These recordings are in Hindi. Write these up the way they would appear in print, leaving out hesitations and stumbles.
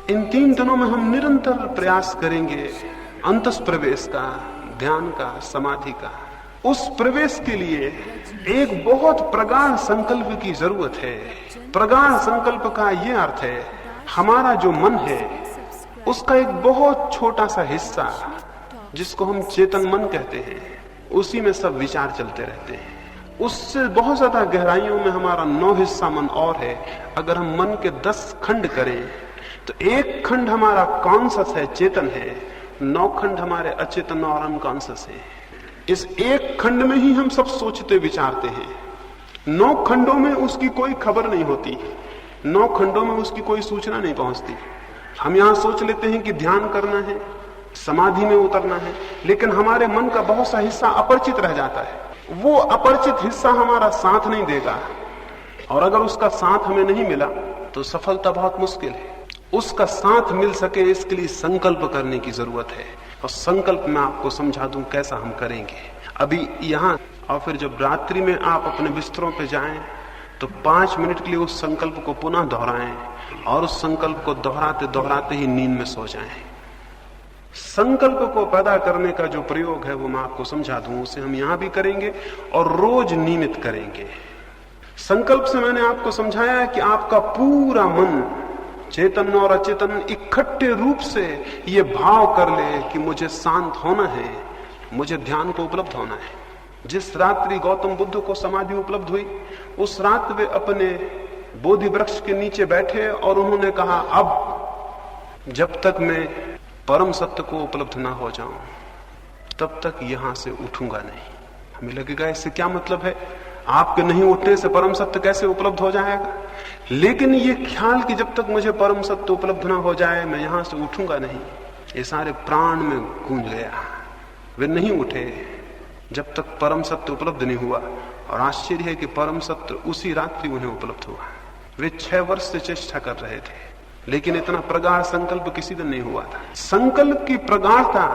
इन 3 दिनों में हम निरंतर प्रयास करेंगे अंतस प्रवेश का, ध्यान का, समाधि का। उस प्रवेश के लिए एक बहुत प्रगाढ़ संकल्प की जरूरत है। प्रगाढ़ संकल्प का यह अर्थ है, हमारा जो मन है उसका एक बहुत छोटा सा हिस्सा, जिसको हम चेतन मन कहते हैं, उसी में सब विचार चलते रहते हैं। उससे बहुत ज्यादा गहराइयों में हमारा 9 हिस्सा मन और है। अगर हम मन के 10 खंड करें तो एक खंड हमारा कॉन्शस है, चेतन है, 9 खंड हमारे अचेतन और अनकॉन्शस है। इस एक खंड में ही हम सब सोचते विचारते हैं। 9 खंडों में उसकी कोई खबर नहीं होती, 9 खंडों में उसकी कोई सूचना नहीं पहुंचती। हम यहां सोच लेते हैं कि ध्यान करना है, समाधि में उतरना है, लेकिन हमारे मन का बहुत सा हिस्सा अपरिचित रह जाता है। वो अपरिचित हिस्सा हमारा साथ नहीं देगा, और अगर उसका साथ हमें नहीं मिला तो सफलता बहुत मुश्किल है। उसका साथ मिल सके इसके लिए संकल्प करने की जरूरत है, और संकल्प मैं आपको समझा दूं कैसा हम करेंगे अभी यहां। और फिर जब रात्रि में आप अपने बिस्तरों पे जाएं तो 5 मिनट के लिए उस संकल्प को पुनः दोहराएं, और उस संकल्प को दोहराते दोहराते ही नींद में सो जाएं। संकल्प को पैदा करने का जो प्रयोग है वो मैं आपको समझा दूं, उसे हम यहां भी करेंगे और रोज नियमित करेंगे। संकल्प से मैंने आपको समझाया है कि आपका पूरा मन, चेतन और अचेतन, इकट्ठे रूप से ये भाव कर ले कि मुझे शांत होना है, मुझे ध्यान को उपलब्ध होना है। जिस रात्रि गौतम बुद्ध को समाधि उपलब्ध हुई, उस रात वे अपने बोधि वृक्ष के नीचे बैठे और उन्होंने कहा, अब जब तक मैं परम सत्य को उपलब्ध ना हो जाऊं तब तक यहां से उठूंगा नहीं। हमें लगेगा इससे क्या मतलब है, आपके नहीं उठने से परम सत्य कैसे उपलब्ध हो जाएगा? लेकिन ये ख्याल कि जब तक मुझे परम सत्य उपलब्ध ना हो जाए मैं यहां से उठूंगा नहीं, ये सारे प्राण में गूंज गया। वे नहीं उठे जब तक परम सत्य उपलब्ध नहीं हुआ, और आश्चर्य है कि परम सत्य उसी रात्रि उन्हें उपलब्ध हुआ। वे 6 वर्ष से चेष्टा कर रहे थे, लेकिन इतना प्रगाढ़ संकल्प किसी दिन नहीं हुआ था। संकल्प की प्रगाढ़ता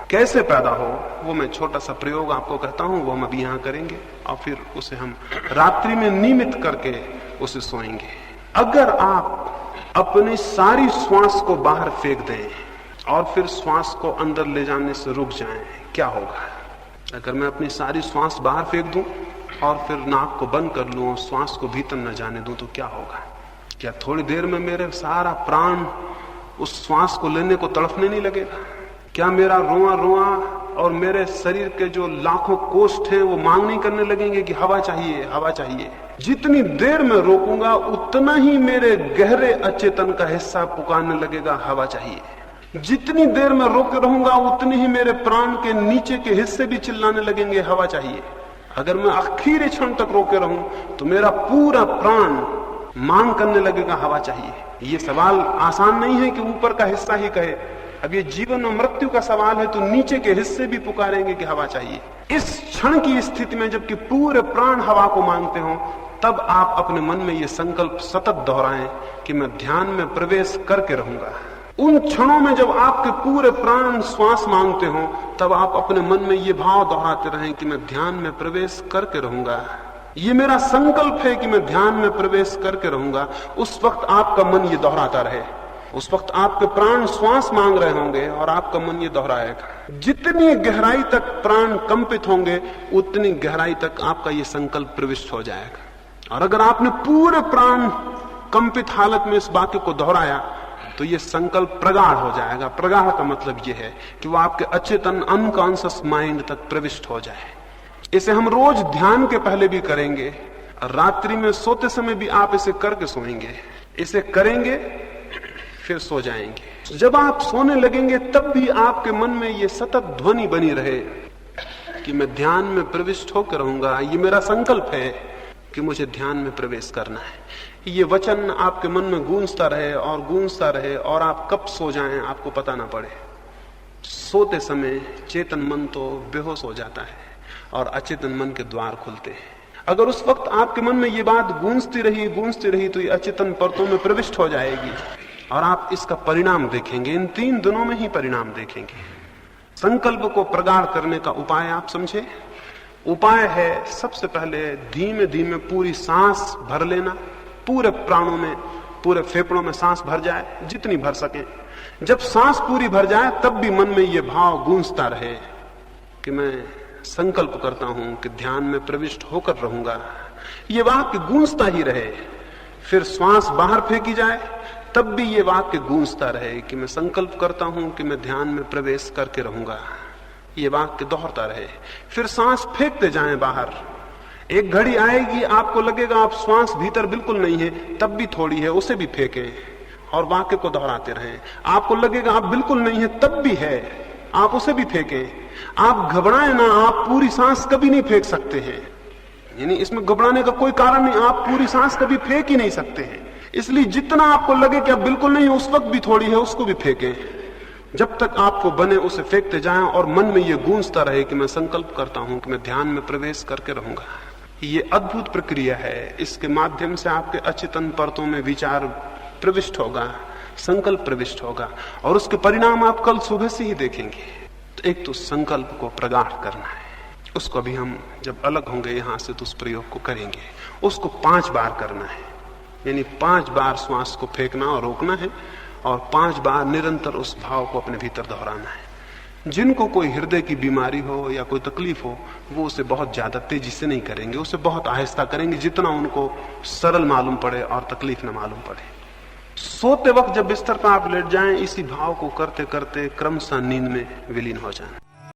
कैसे पैदा हो, वो मैं छोटा सा प्रयोग आपको कहता हूं, वो हम अभी यहां करेंगे, और फिर उसे हम रात्रि में नियमित करके उसे सोएंगे। अगर आप अपनी सारी श्वास को बाहर फेंक दें और फिर श्वास को अंदर ले जाने से रुक जाएं, क्या होगा? अगर मैं अपनी सारी श्वास बाहर फेंक दूं और फिर नाक को बंद कर लूं और श्वास को भीतर न जाने दूं तो क्या होगा? क्या थोड़ी देर में मेरे सारा प्राण उस श्वास को लेने को तड़फने नहीं लगेगा? क्या मेरा रोआ रोआ और मेरे शरीर के जो लाखों कोष्ठ हैं वो मांग नहीं करने लगेंगे कि हवा चाहिए, हवा चाहिए? जितनी देर में रोकूंगा उतना ही मेरे गहरे अचेतन का हिस्सा पुकारने लगेगा, हवा चाहिए। जितनी देर में रोके रहूंगा उतनी ही मेरे प्राण के नीचे के हिस्से भी चिल्लाने लगेंगे, हवा चाहिए। अगर मैं आखिरी क्षण तक रोके रहूं तो मेरा पूरा प्राण मांग करने लगेगा, हवा चाहिए। ये सवाल आसान नहीं है कि ऊपर का हिस्सा ही कहे। अब ये जीवन और मृत्यु का सवाल है, तो नीचे के हिस्से भी पुकारेंगे कि हवा चाहिए। इस क्षण की स्थिति में जबकि पूरे प्राण हवा को मांगते हो, तब आप अपने मन में ये संकल्प सतत दोहराएं कि मैं ध्यान में प्रवेश करके रहूंगा। उन क्षणों में जब आपके पूरे प्राण श्वास मांगते हो, तब आप अपने मन में ये भाव दोहराते रहें कि मैं ध्यान में प्रवेश करके रहूंगा। ये मेरा संकल्प है कि मैं ध्यान में प्रवेश करके रहूंगा। उस वक्त आपका मन ये दोहराता रहे। उस वक्त आपके प्राण श्वास मांग रहे होंगे और आपका मन ये दोहराएगा। जितनी गहराई तक प्राण कंपित होंगे उतनी गहराई तक आपका ये संकल्प प्रविष्ट हो जाएगा। और अगर आपने पूरे प्राण कंपित हालत में इस वाक्य को दोहराया तो ये संकल्प प्रगाढ़ हो जाएगा। प्रगाढ़ का मतलब ये है कि वो आपके अचेतन अनकॉन्शियस माइंड तक प्रविष्ट हो जाए। इसे हम रोज ध्यान के पहले भी करेंगे, रात्रि में सोते समय भी आप इसे करके सोएंगे। इसे करेंगे फिर सो जाएंगे। जब आप सोने लगेंगे तब भी आपके मन में ये सतत ध्वनि बनी रहे कि मैं ध्यान में प्रविष्ट होकर रहूंगा। ये मेरा संकल्प है कि मुझे ध्यान में प्रवेश करना है। ये वचन आपके मन में गूंजता रहे और गूंजता रहे, और आप कब सो जाएं आपको पता ना पड़े। सोते समय चेतन मन तो बेहोश हो जाता है और अचेतन मन के द्वार खुलते हैं। अगर उस वक्त आपके मन में ये बात गूंजती रही तो ये अचेतन परतों में प्रविष्ट हो जाएगी और आप इसका परिणाम देखेंगे। इन 3 दिनों में ही परिणाम देखेंगे। संकल्प को प्रगाढ़ करने का उपाय आप समझे। उपाय है सबसे पहले धीमे धीमे पूरी सांस भर लेना, पूरे प्राणों में पूरे फेफड़ों में सांस भर जाए, जितनी भर सके। जब सांस पूरी भर जाए तब भी मन में ये भाव गूंजता रहे कि मैं संकल्प करता हूं कि ध्यान में प्रविष्ट होकर रहूंगा। ये वाक्य गूंजता ही रहे। फिर श्वास बाहर फेंकी जाए तब भी ये वाक्य गूंजता रहे कि मैं संकल्प करता हूं कि मैं ध्यान में प्रवेश करके रहूंगा। ये वाक्य दोहरता रहे। फिर सांस फेंकते जाएं बाहर। एक घड़ी आएगी आपको लगेगा आप श्वास भीतर बिल्कुल नहीं है, तब भी थोड़ी है, उसे भी फेंकें और वाक्य को दोहराते रहें। आपको लगेगा आप बिल्कुल नहीं है, तब भी है, आप उसे भी फेंकें। आप घबराएं ना, आप पूरी सांस कभी नहीं फेंक सकते हैं। यानी इसमें घबराने का कोई कारण नहीं, आप पूरी सांस कभी फेंक ही नहीं सकते हैं। इसलिए जितना आपको लगे कि आप बिल्कुल नहीं, उस वक्त भी थोड़ी है, उसको भी फेंकें। जब तक आपको बने उसे फेंकते जाएं और मन में ये गूंजता रहे कि मैं संकल्प करता हूं कि मैं ध्यान में प्रवेश करके रहूंगा। ये अद्भुत प्रक्रिया है। इसके माध्यम से आपके अचेतन परतों में विचार प्रविष्ट होगा, संकल्प प्रविष्ट होगा और उसके परिणाम आप कल सुबह से ही देखेंगे। तो एक तो संकल्प को प्रगाढ़ करना है, उसको अभी हम जब अलग होंगे यहां से तो उस प्रयोग को करेंगे। उसको 5 बार करना है, यानी 5 बार श्वास को फेंकना और रोकना है और 5 बार निरंतर उस भाव को अपने भीतर दोहराना है। जिनको कोई हृदय की बीमारी हो या कोई तकलीफ हो वो उसे बहुत ज्यादा तेजी से नहीं करेंगे, उसे बहुत आहिस्ता करेंगे, जितना उनको सरल मालूम पड़े और तकलीफ न मालूम पड़े। सोते वक्त जब बिस्तर पर आप लेट जाएं, इसी भाव को करते करते क्रमशः नींद में विलीन हो जाएं।